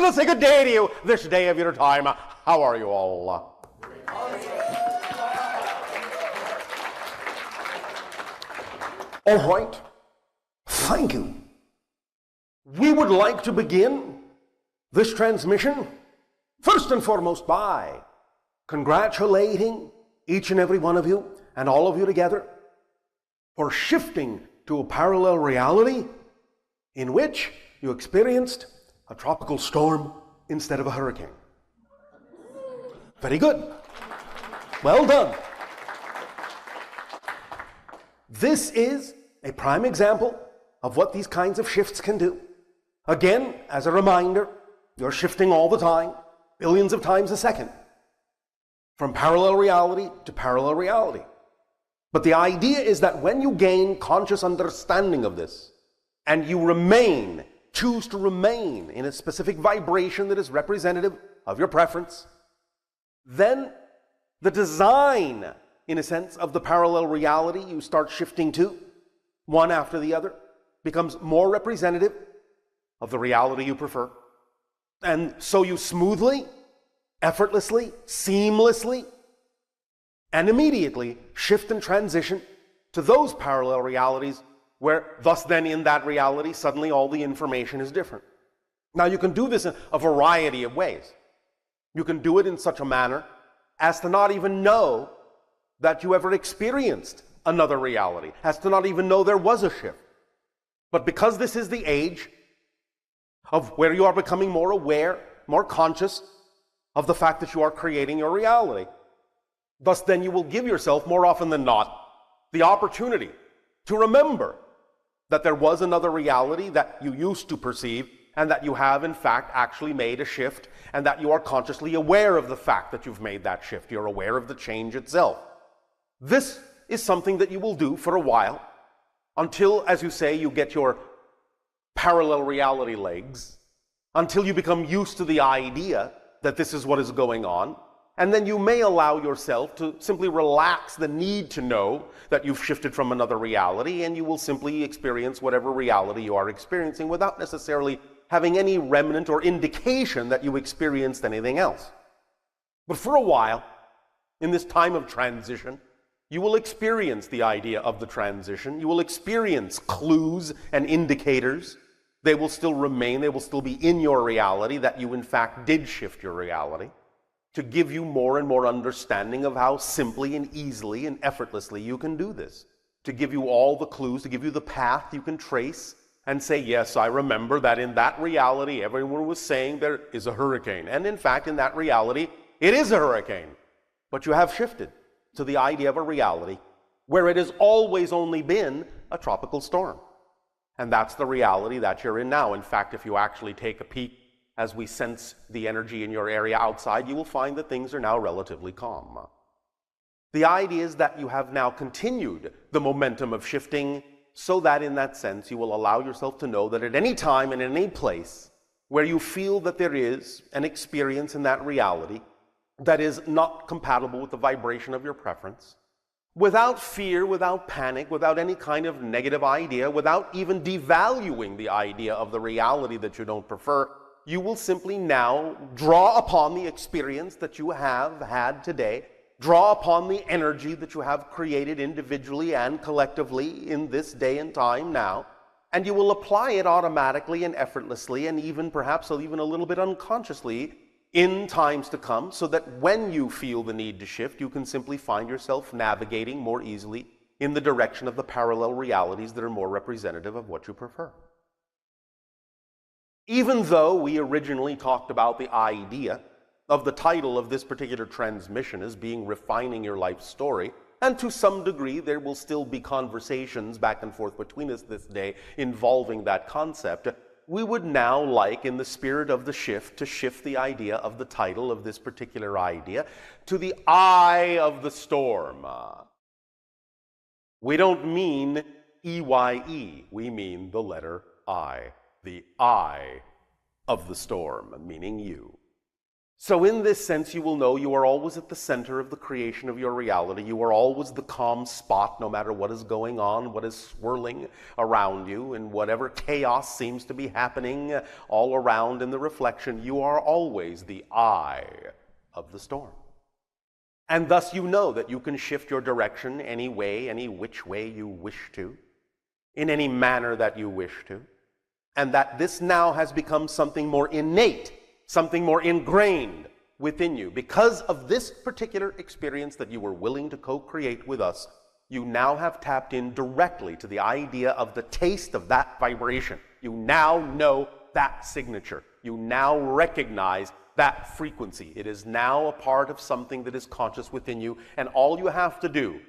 let's say good day to you this day of your time. How are you all? All right. Thank you. We would like to begin this transmission first and foremost by congratulating each and every one of you and all of you together for shifting to a parallel reality in which you experienced a tropical storm instead of a hurricane. Very good. Well done. This is a prime example of what these kinds of shifts can do. Again, as a reminder, you're shifting all the time, billions of times a second, from parallel reality to parallel reality. But the idea is that when you gain conscious understanding of this, and you choose to remain in a specific vibration that is representative of your preference, then the design, in a sense, of the parallel reality you start shifting to, one after the other, becomes more representative of the reality you prefer. And so you smoothly, effortlessly, seamlessly, and immediately shift and transition to those parallel realities where thus then in that reality suddenly all the information is different. Now you can do this in a variety of ways. You can do it in such a manner as to not even know that you ever experienced another reality, as to not even know there was a shift. But because this is the age of where you are becoming more aware, more conscious of the fact that you are creating your reality, thus then you will give yourself more often than not the opportunity to remember that there was another reality that you used to perceive and that you have in fact actually made a shift and that you are consciously aware of the fact that you've made that shift. You're aware of the change itself. This is something that you will do for a while until, as you say, you get your parallel reality legs, until you become used to the idea that this is what is going on. And then you may allow yourself to simply relax the need to know that you've shifted from another reality, and you will simply experience whatever reality you are experiencing without necessarily having any remnant or indication that you experienced anything else. But for a while, in this time of transition, you will experience the idea of the transition. You will experience clues and indicators. They will still remain, they will still be in your reality that you in fact did shift your reality, to give you more and more understanding of how simply and easily and effortlessly you can do this. To give you all the clues, to give you the path you can trace and say, yes, I remember that in that reality everyone was saying there is a hurricane. And in fact, in that reality, it is a hurricane. But you have shifted to the idea of a reality where it has always only been a tropical storm. And that's the reality that you're in now. In fact, if you actually take a peek as we sense the energy in your area outside, you will find that things are now relatively calm. The idea is that you have now continued the momentum of shifting so that in that sense you will allow yourself to know that at any time and in any place where you feel that there is an experience in that reality that is not compatible with the vibration of your preference, without fear, without panic, without any kind of negative idea, without even devaluing the idea of the reality that you don't prefer, you will simply now draw upon the experience that you have had today, draw upon the energy that you have created individually and collectively in this day and time now, and you will apply it automatically and effortlessly and even perhaps even a little bit unconsciously in times to come, so that when you feel the need to shift, you can simply find yourself navigating more easily in the direction of the parallel realities that are more representative of what you prefer. Even though we originally talked about the idea of the title of this particular transmission as being Refining Your Life Story, and to some degree there will still be conversations back and forth between us this day involving that concept, we would now like, in the spirit of the shift, to shift the idea of the title of this particular idea to the eye of the storm. We don't mean E-Y-E, we mean the letter I. The eye of the storm, meaning you. So in this sense, you will know you are always at the center of the creation of your reality. You are always the calm spot, no matter what is going on, what is swirling around you, and whatever chaos seems to be happening all around in the reflection. You are always the eye of the storm. And thus you know that you can shift your direction any way, any which way you wish to, in any manner that you wish to, and that this now has become something more innate, something more ingrained within you. Because of this particular experience that you were willing to co-create with us, you now have tapped in directly to the idea of the taste of that vibration. You now know that signature. You now recognize that frequency. It is now a part of something that is conscious within you, and all you have to do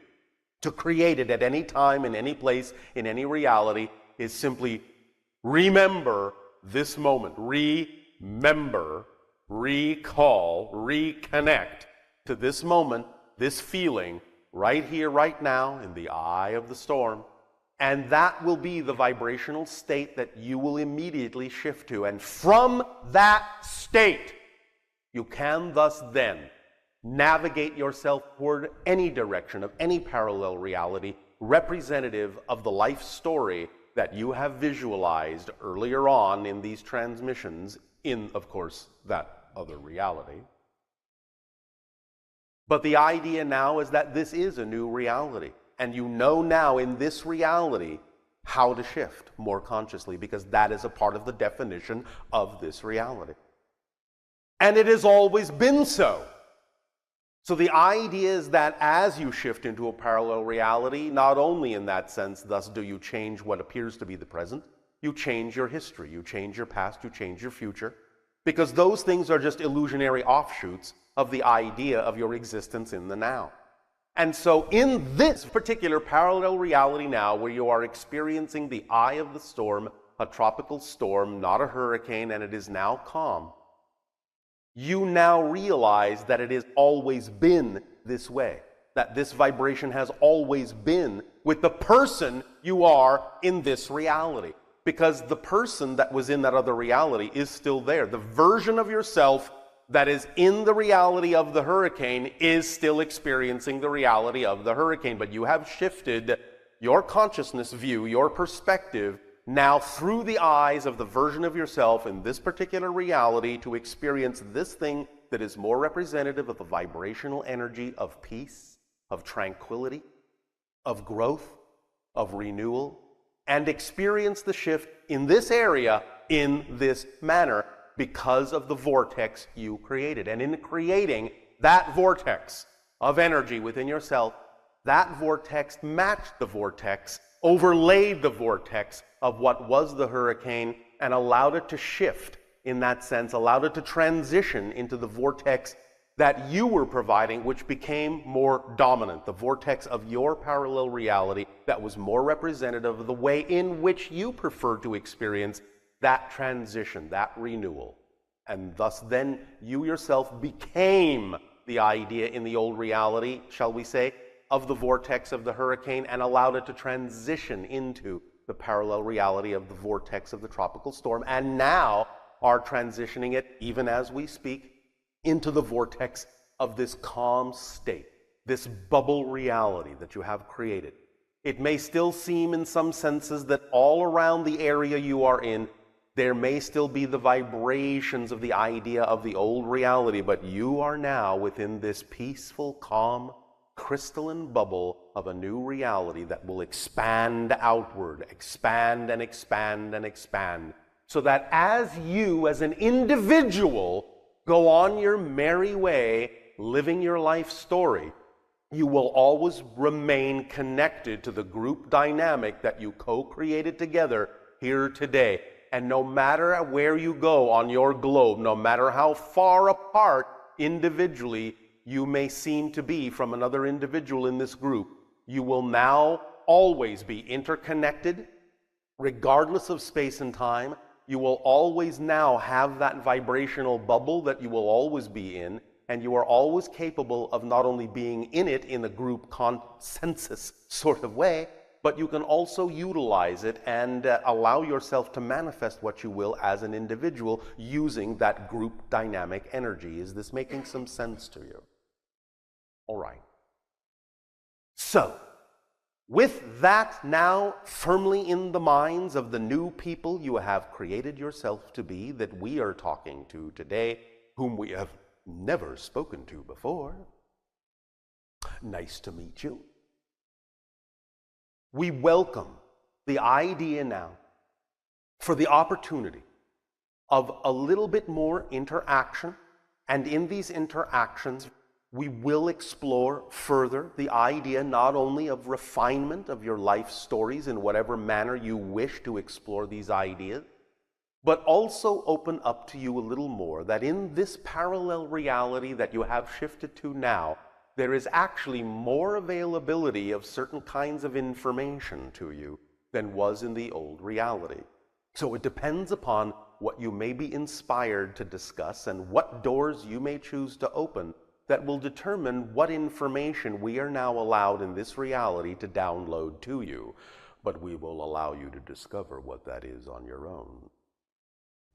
to create it at any time, in any place, in any reality, is simply remember this moment. Remember, recall, reconnect to this moment, this feeling, right here, right now, in the eye of the storm. And that will be the vibrational state that you will immediately shift to. And from that state, you can thus then navigate yourself toward any direction of any parallel reality representative of the life story that you have visualized earlier on in these transmissions in, of course, that other reality. But the idea now is that this is a new reality, and you know now in this reality how to shift more consciously, because that is a part of the definition of this reality. And it has always been so. So the idea is that as you shift into a parallel reality, not only in that sense, thus do you change what appears to be the present, you change your history, you change your past, you change your future, because those things are just illusionary offshoots of the idea of your existence in the now. And so in this particular parallel reality now, where you are experiencing the eye of the storm, a tropical storm, not a hurricane, and it is now calm, you now realize that it has always been this way, that this vibration has always been with the person you are in this reality. Because the person that was in that other reality is still there. The version of yourself that is in the reality of the hurricane is still experiencing the reality of the hurricane. But you have shifted your consciousness view, your perspective, now through the eyes of the version of yourself in this particular reality to experience this thing that is more representative of the vibrational energy of peace, of tranquility, of growth, of renewal, and experience the shift in this area in this manner because of the vortex you created. And in creating that vortex of energy within yourself, that vortex matched the vortex, overlaid the vortex of what was the hurricane, and allowed it to shift in that sense, allowed it to transition into the vortex that you were providing, which became more dominant, the vortex of your parallel reality that was more representative of the way in which you preferred to experience that transition, that renewal. And thus then you yourself became the idea in the old reality, shall we say, of the vortex of the hurricane, and allowed it to transition into the parallel reality of the vortex of the tropical storm, and now are transitioning it, even as we speak, into the vortex of this calm state, this bubble reality that you have created. It may still seem in some senses that all around the area you are in, there may still be the vibrations of the idea of the old reality, but you are now within this peaceful, calm, crystalline bubble of a new reality that will expand outward, expand and expand and expand, so that as you, as an individual, go on your merry way, living your life story, you will always remain connected to the group dynamic that you co-created together here today. And no matter where you go on your globe, no matter how far apart individually you may seem to be from another individual in this group, you will now always be interconnected, regardless of space and time. You will always now have that vibrational bubble that you will always be in, and you are always capable of not only being in it in a group consensus sort of way, but you can also utilize it and allow yourself to manifest what you will as an individual using that group dynamic energy. Is this making some sense to you? All right. So, with that now firmly in the minds of the new people you have created yourself to be, that we are talking to today, whom we have never spoken to before. Nice to meet you. We welcome the idea now for the opportunity of a little bit more interaction, and in these interactions we will explore further the idea not only of refinement of your life stories in whatever manner you wish to explore these ideas, but also open up to you a little more that in this parallel reality that you have shifted to now, there is actually more availability of certain kinds of information to you than was in the old reality. So it depends upon what you may be inspired to discuss and what doors you may choose to open that will determine what information we are now allowed in this reality to download to you. But we will allow you to discover what that is on your own,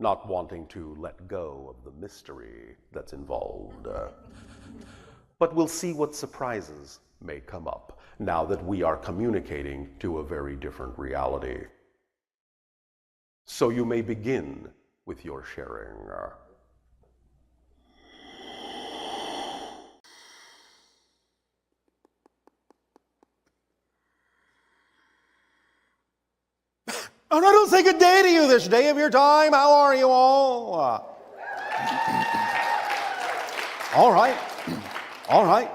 not wanting to let go of the mystery that's involved. But we'll see what surprises may come up now that we are communicating to a very different reality. So you may begin with your sharing. Oh, no, don't say good day to you this day of your time. How are you all? All right. All right.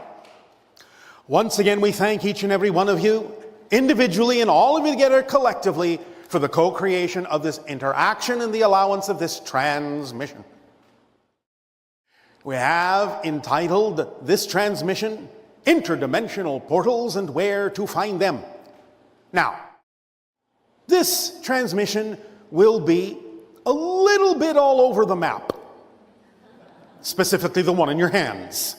Once again, we thank each and every one of you, individually and all of you together collectively, for the co-creation of this interaction and the allowance of this transmission. We have entitled this transmission, Interdimensional Portals and Where to Find Them. Now, this transmission will be a little bit all over the map, specifically the one in your hands.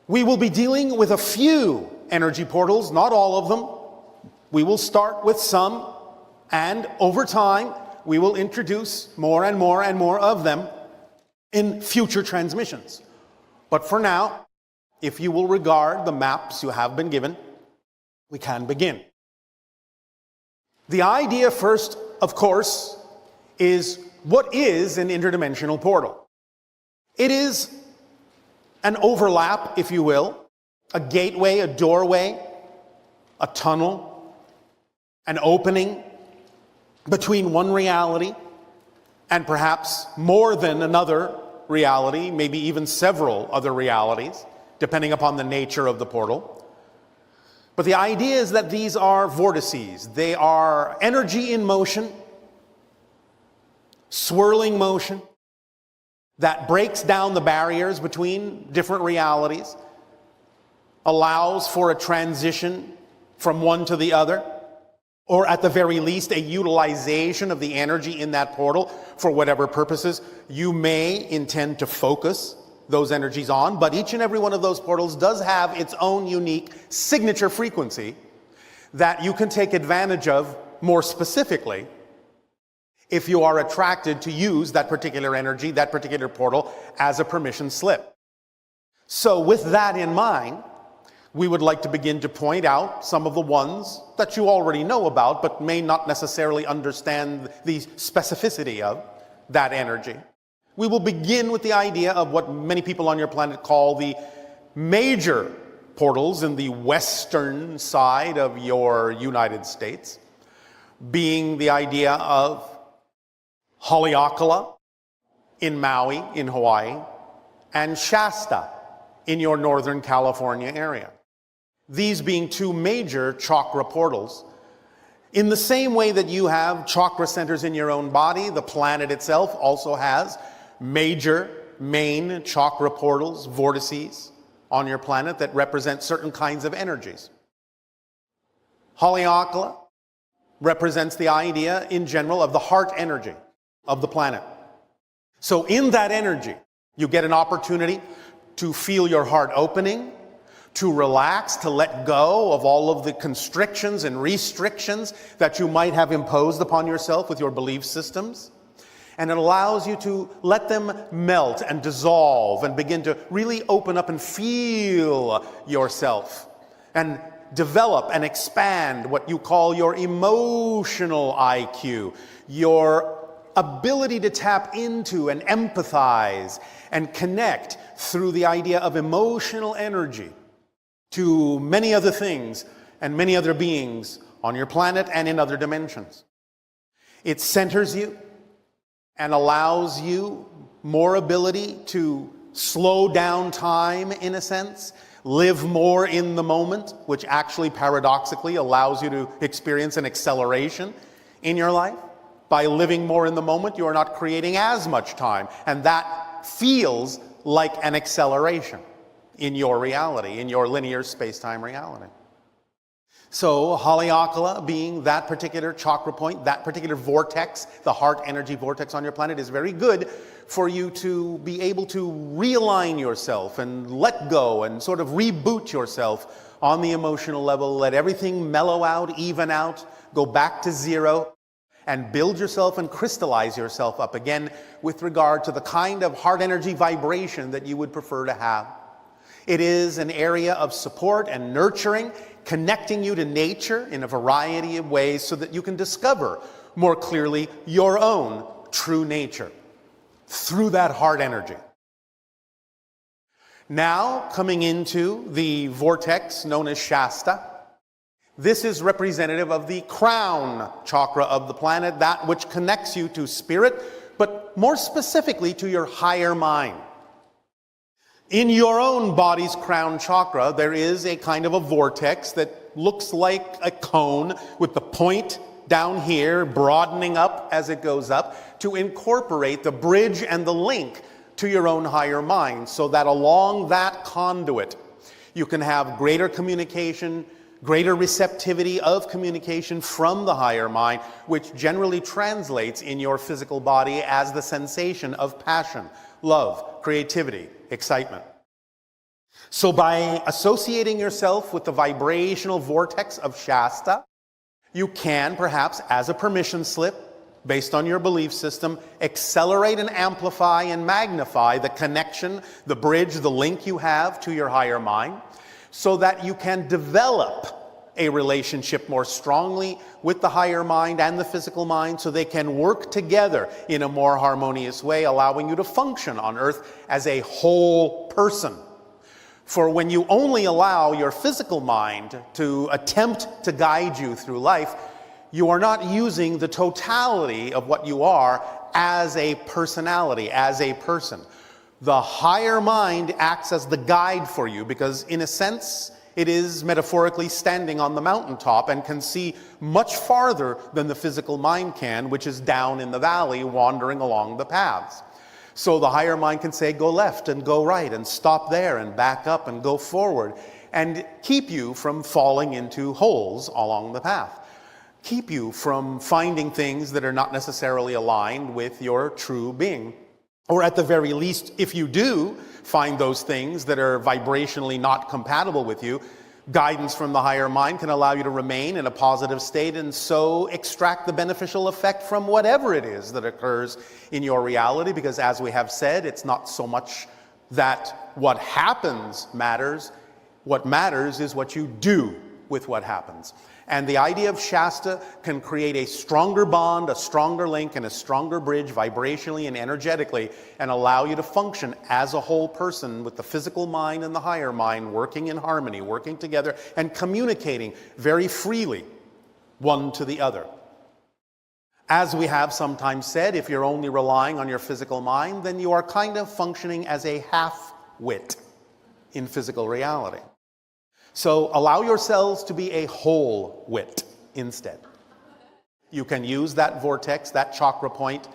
We will be dealing with a few energy portals, not all of them. We will start with some, and over time, we will introduce more and more and more of them in future transmissions. But for now, if you will regard the maps you have been given, we can begin. The idea first, of course, is what is an interdimensional portal? It is an overlap, if you will, a gateway, a doorway, a tunnel, an opening between one reality and perhaps more than another reality, maybe even several other realities, depending upon the nature of the portal. But the idea is that these are vortices. They are energy in motion, swirling motion, that breaks down the barriers between different realities, allows for a transition from one to the other, or at the very least, a utilization of the energy in that portal for whatever purposes you may intend to focus those energies on. But each and every one of those portals does have its own unique signature frequency that you can take advantage of more specifically if you are attracted to use that particular energy, that particular portal, as a permission slip. So with that in mind, we would like to begin to point out some of the ones that you already know about, but may not necessarily understand the specificity of that energy. We will begin with the idea of what many people on your planet call the major portals in the western side of your United States, being the idea of Haleakala in Maui, in Hawaii, and Shasta in your Northern California area. These being two major chakra portals. In the same way that you have chakra centers in your own body, the planet itself also has major main chakra portals, vortices on your planet that represent certain kinds of energies. Haleakala represents the idea in general of the heart energy of the planet. So in that energy, you get an opportunity to feel your heart opening, to relax, to let go of all of the constrictions and restrictions that you might have imposed upon yourself with your belief systems. And it allows you to let them melt and dissolve and begin to really open up and feel yourself and develop and expand what you call your emotional IQ, your ability to tap into and empathize and connect through the idea of emotional energy to many other things and many other beings on your planet and in other dimensions. It centers you and allows you more ability to slow down time, in a sense, live more in the moment, which actually paradoxically allows you to experience an acceleration in your life. By living more in the moment, you are not creating as much time, and that feels like an acceleration in your reality, in your linear space-time reality. So Haleakala, being that particular chakra point, that particular vortex, the heart energy vortex on your planet, is very good for you to be able to realign yourself and let go and sort of reboot yourself on the emotional level, let everything mellow out, even out, go back to zero, and build yourself and crystallize yourself up again with regard to the kind of heart energy vibration that you would prefer to have. It is an area of support and nurturing, connecting you to nature in a variety of ways so that you can discover more clearly your own true nature through that heart energy. Now, coming into the vortex known as Shasta, this is representative of the crown chakra of the planet, that which connects you to spirit, but more specifically to your higher mind. In your own body's crown chakra, there is a kind of a vortex that looks like a cone with the point down here broadening up as it goes up to incorporate the bridge and the link to your own higher mind, so that along that conduit you can have greater communication, greater receptivity of communication from the higher mind, which generally translates in your physical body as the sensation of passion, love, creativity, excitement. So by associating yourself with the vibrational vortex of Shasta, you can perhaps, as a permission slip, based on your belief system, accelerate and amplify and magnify the connection, the bridge, the link you have to your higher mind, so that you can develop a relationship more strongly with the higher mind and the physical mind, so they can work together in a more harmonious way, allowing you to function on Earth as a whole person. For when you only allow your physical mind to attempt to guide you through life, you are not using the totality of what you are as a personality, as a person. The higher mind acts as the guide for you because, in a sense, it is metaphorically standing on the mountaintop and can see much farther than the physical mind can, which is down in the valley wandering along the paths. So the higher mind can say, go left and go right and stop there and back up and go forward, and keep you from falling into holes along the path. Keep you from finding things that are not necessarily aligned with your true being. Or at the very least, if you do find those things that are vibrationally not compatible with you, guidance from the higher mind can allow you to remain in a positive state and so extract the beneficial effect from whatever it is that occurs in your reality, because as we have said, it's not so much that what happens matters. What matters is what you do with what happens. And the idea of Shasta can create a stronger bond, a stronger link, and a stronger bridge vibrationally and energetically, and allow you to function as a whole person with the physical mind and the higher mind working in harmony, working together, and communicating very freely one to the other. As we have sometimes said, if you're only relying on your physical mind, then you are kind of functioning as a half-wit in physical reality. So allow yourselves to be a whole wit instead. You can use that vortex, that chakra point,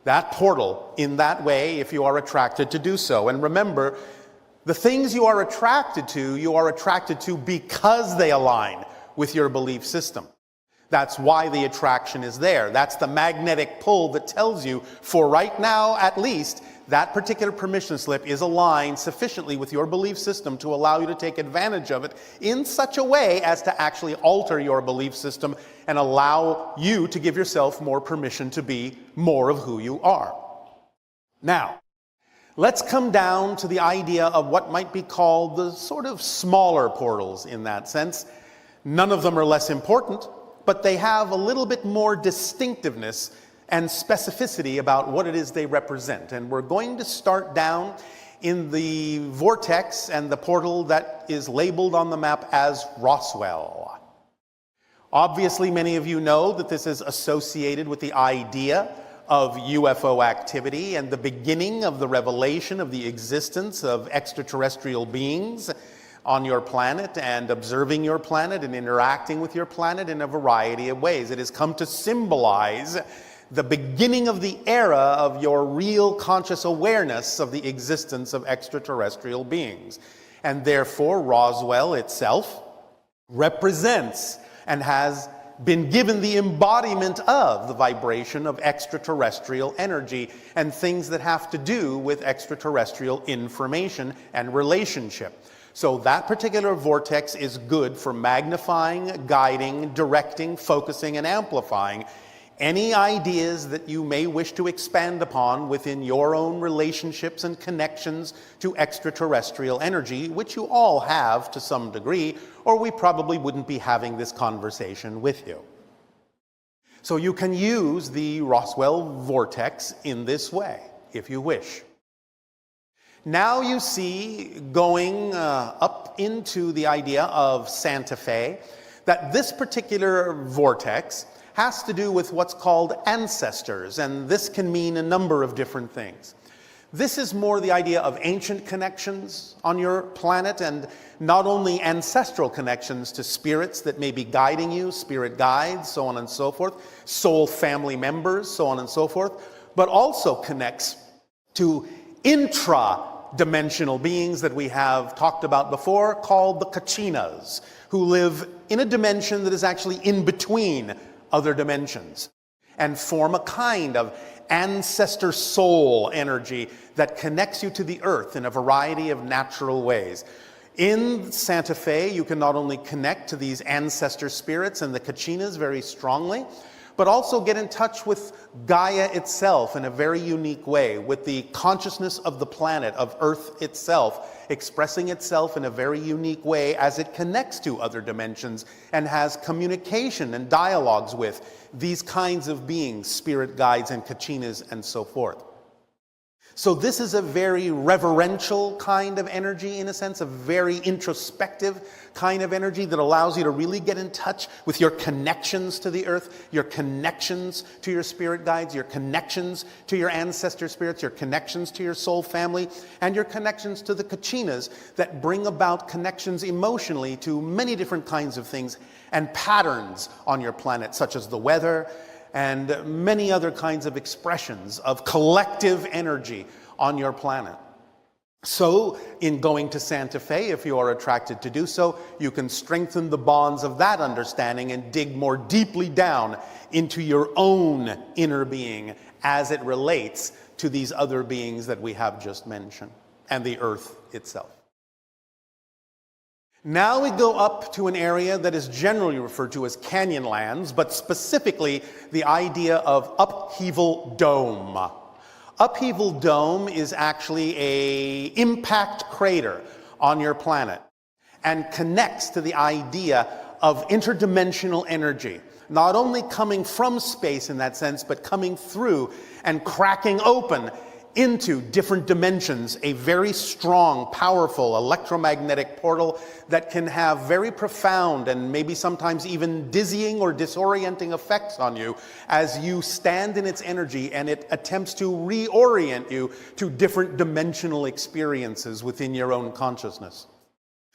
that portal in that way if you are attracted to do so. And remember, the things you are attracted to because they align with your belief system. That's why the attraction is there. That's the magnetic pull that tells you, for right now at least, that particular permission slip is aligned sufficiently with your belief system to allow you to take advantage of it in such a way as to actually alter your belief system and allow you to give yourself more permission to be more of who you are. Now, let's come down to the idea of what might be called the sort of smaller portals in that sense. None of them are less important, but they have a little bit more distinctiveness and specificity about what it is they represent. And we're going to start down in the vortex and the portal that is labeled on the map as Roswell. Obviously, many of you know that this is associated with the idea of UFO activity and the beginning of the revelation of the existence of extraterrestrial beings on your planet and observing your planet and interacting with your planet in a variety of ways. It has come to symbolize the beginning of the era of your real conscious awareness of the existence of extraterrestrial beings. And therefore, Roswell itself represents and has been given the embodiment of the vibration of extraterrestrial energy and things that have to do with extraterrestrial information and relationship. So that particular vortex is good for magnifying, guiding, directing, focusing, and amplifying any ideas that you may wish to expand upon within your own relationships and connections to extraterrestrial energy, which you all have to some degree, or we probably wouldn't be having this conversation with you. So you can use the Roswell vortex in this way, if you wish. Now you see, going up into the idea of Santa Fe, that this particular vortex has to do with what's called ancestors, and this can mean a number of different things. This is more the idea of ancient connections on your planet, and not only ancestral connections to spirits that may be guiding you, spirit guides, so on and so forth, soul family members, so on and so forth, but also connects to intra-dimensional beings that we have talked about before, called the Kachinas, who live in a dimension that is actually in between other dimensions and form a kind of ancestor soul energy that connects you to the earth in a variety of natural ways. In Santa Fe, you can not only connect to these ancestor spirits and the Kachinas very strongly, but also get in touch with Gaia itself in a very unique way, with the consciousness of the planet, of Earth itself, expressing itself in a very unique way as it connects to other dimensions and has communication and dialogues with these kinds of beings, spirit guides and Kachinas and so forth. So this is a very reverential kind of energy, in a sense, a very introspective kind of energy that allows you to really get in touch with your connections to the earth, your connections to your spirit guides, your connections to your ancestor spirits, your connections to your soul family, and your connections to the Kachinas that bring about connections emotionally to many different kinds of things and patterns on your planet, such as the weather, and many other kinds of expressions of collective energy on your planet. So, in going to Santa Fe, if you are attracted to do so, you can strengthen the bonds of that understanding and dig more deeply down into your own inner being as it relates to these other beings that we have just mentioned, and the earth itself. Now we go up to an area that is generally referred to as canyon lands, but specifically the idea of upheaval dome. Upheaval dome is actually an impact crater on your planet and connects to the idea of interdimensional energy, not only coming from space in that sense, but coming through and cracking open into different dimensions, a very strong, powerful electromagnetic portal that can have very profound and maybe sometimes even dizzying or disorienting effects on you as you stand in its energy, and it attempts to reorient you to different dimensional experiences within your own consciousness.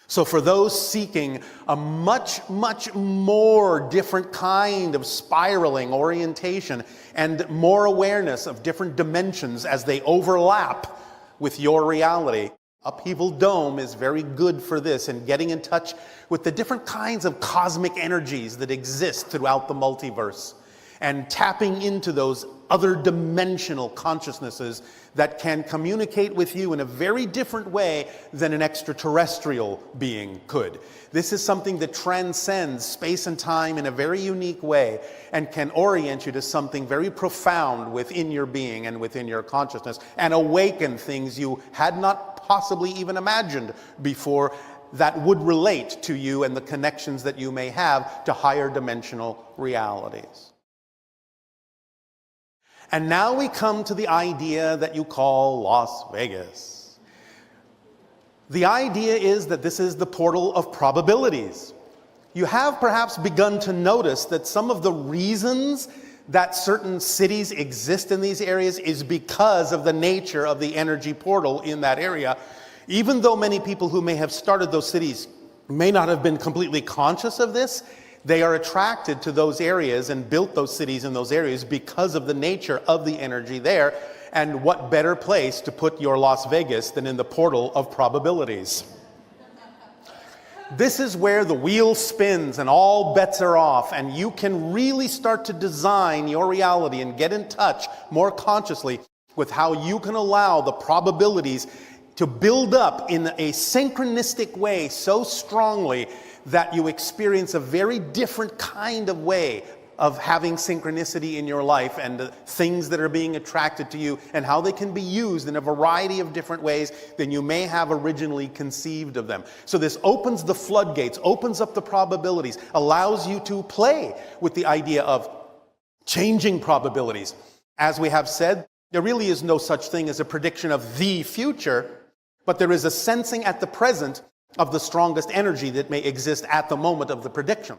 So for those seeking a much, much more different kind of spiraling orientation and more awareness of different dimensions as they overlap with your reality, Upheaval Dome is very good for this and getting in touch with the different kinds of cosmic energies that exist throughout the multiverse. and tapping into those other dimensional consciousnesses that can communicate with you in a very different way than an extraterrestrial being could. This is something that transcends space and time in a very unique way and can orient you to something very profound within your being and within your consciousness and awaken things you had not possibly even imagined before that would relate to you and the connections that you may have to higher dimensional realities. And now we come to the idea that you call Las Vegas. The idea is that this is the portal of probabilities. You have perhaps begun to notice that some of the reasons that certain cities exist in these areas is because of the nature of the energy portal in that area. Even though many people who may have started those cities may not have been completely conscious of this, they are attracted to those areas and built those cities in those areas because of the nature of the energy there. And what better place to put your Las Vegas than in the portal of probabilities? This is where the wheel spins and all bets are off, and you can really start to design your reality and get in touch more consciously with how you can allow the probabilities to build up in a synchronistic way so strongly that you experience a very different kind of way of having synchronicity in your life and the things that are being attracted to you and how they can be used in a variety of different ways than you may have originally conceived of them. So this opens the floodgates, opens up the probabilities, allows you to play with the idea of changing probabilities. As we have said, there really is no such thing as a prediction of the future, but there is a sensing at the present of the strongest energy that may exist at the moment of the prediction.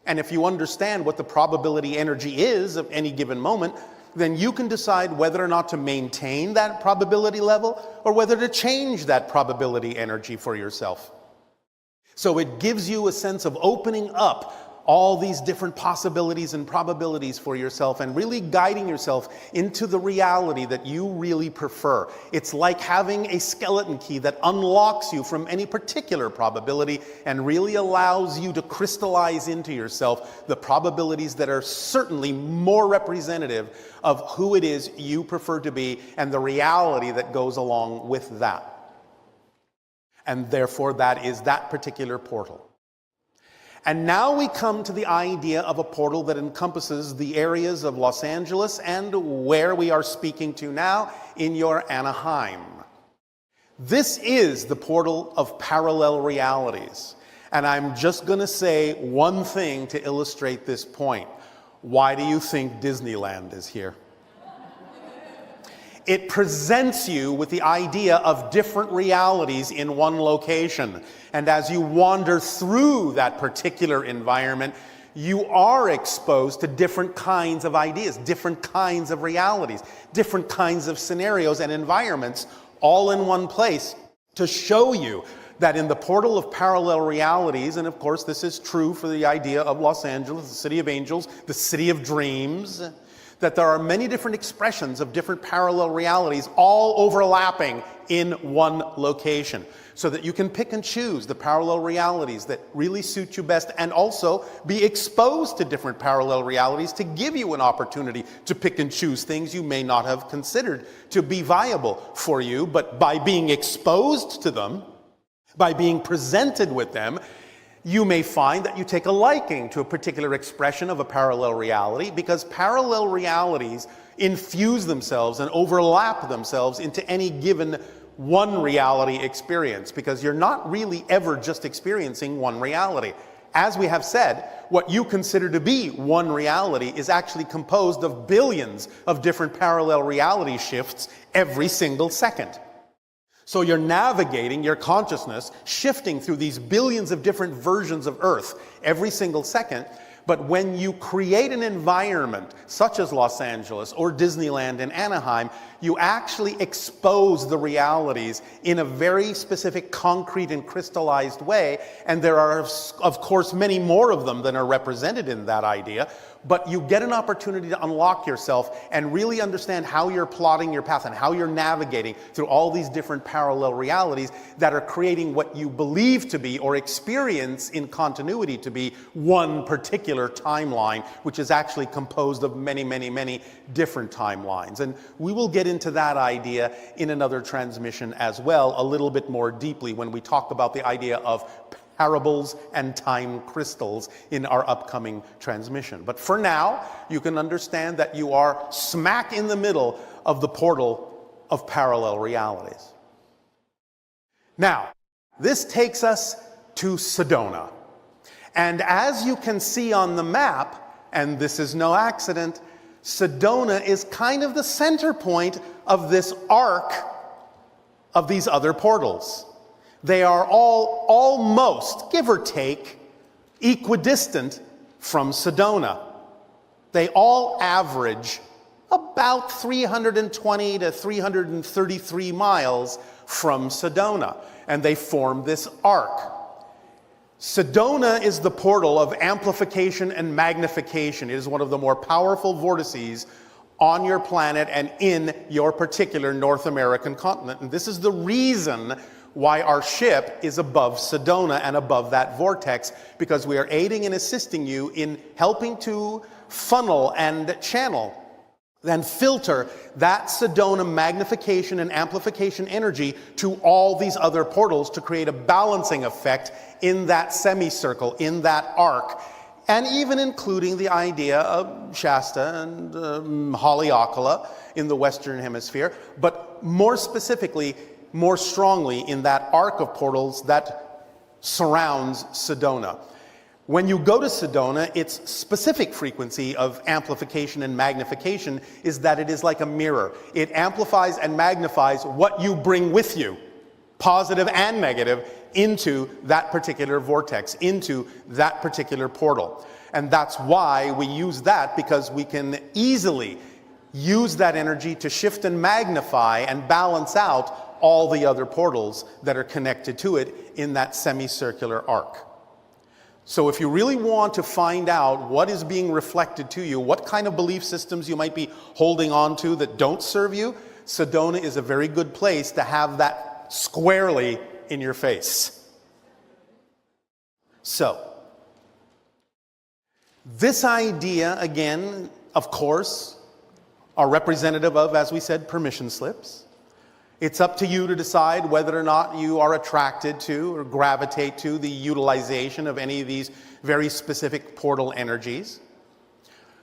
And if you understand what the probability energy is of any given moment, then you can decide whether or not to maintain that probability level or whether to change that probability energy for yourself. So it gives you a sense of opening up all these different possibilities and probabilities for yourself and really guiding yourself into the reality that you really prefer. It's like having a skeleton key that unlocks you from any particular probability and really allows you to crystallize into yourself the probabilities that are certainly more representative of who it is you prefer to be and the reality that goes along with that. And therefore, that is that particular portal. And now we come to the idea of a portal that encompasses the areas of Los Angeles and where we are speaking to now in your Anaheim. This is the portal of parallel realities. And I'm just going to say one thing to illustrate this point. Why do you think Disneyland is here? It presents you with the idea of different realities in one location. And as you wander through that particular environment, you are exposed to different kinds of ideas, different kinds of realities, different kinds of scenarios and environments all in one place to show you that in the portal of parallel realities, and of course this is true for the idea of Los Angeles, the city of angels, the city of dreams, that there are many different expressions of different parallel realities all overlapping in one location so that you can pick and choose the parallel realities that really suit you best and also be exposed to different parallel realities to give you an opportunity to pick and choose things you may not have considered to be viable for you, but by being exposed to them, by being presented with them, you may find that you take a liking to a particular expression of a parallel reality because parallel realities infuse themselves and overlap themselves into any given one reality experience because you're not really ever just experiencing one reality. As we have said, what you consider to be one reality is actually composed of billions of different parallel reality shifts every single second. So you're navigating your consciousness, shifting through these billions of different versions of Earth every single second. But when you create an environment such as Los Angeles or Disneyland in Anaheim, you actually expose the realities in a very specific, concrete and crystallized way. And there are, of course, many more of them than are represented in that idea. But you get an opportunity to unlock yourself and really understand how you're plotting your path and how you're navigating through all these different parallel realities that are creating what you believe to be or experience in continuity to be one particular timeline, which is actually composed of many, many, many different timelines. And we will get into that idea in another transmission as well, a little bit more deeply when we talk about the idea of parables and time crystals in our upcoming transmission. But for now, you can understand that you are smack in the middle of the portal of parallel realities. Now, this takes us to Sedona. And as you can see on the map, and this is no accident, Sedona is kind of the center point of this arc of these other portals. They are all almost, give or take, equidistant from Sedona. They all average about 320 to 333 miles from Sedona, and they form this arc. Sedona is the portal of amplification and magnification. It is one of the more powerful vortices on your planet and in your particular North American continent. And this is the reason why our ship is above Sedona and above that vortex, because we are aiding and assisting you in helping to funnel and channel, then filter that Sedona magnification and amplification energy to all these other portals to create a balancing effect in that semicircle, in that arc, and even including the idea of Shasta and Haleakala in the Western Hemisphere, but more specifically, more strongly in that arc of portals that surrounds Sedona. When you go to Sedona, its specific frequency of amplification and magnification is that it is like a mirror. It amplifies and magnifies what you bring with you, positive and negative, into that particular vortex, into that particular portal. And that's why we use that, because we can easily use that energy to shift and magnify and balance out all the other portals that are connected to it in that semicircular arc. So if you really want to find out what is being reflected to you, what kind of belief systems you might be holding on to that don't serve you, Sedona is a very good place to have that squarely in your face. So, this idea, again, of course, are representative of, as we said, permission slips. It's up to you to decide whether or not you are attracted to or gravitate to the utilization of any of these very specific portal energies.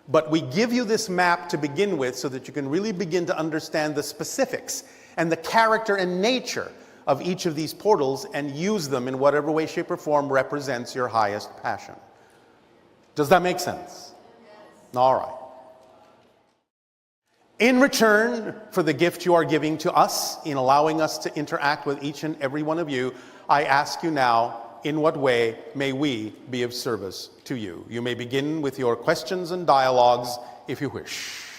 But we give you this map to begin with so that you can really begin to understand the specifics and the character and nature of each of these portals and use them in whatever way, shape, or form represents your highest passion. Does that make sense? Yes. All right. In return for the gift you are giving to us in allowing us to interact with each and every one of you, I ask you now, in what way may we be of service to you? You may begin with your questions and dialogues if you wish.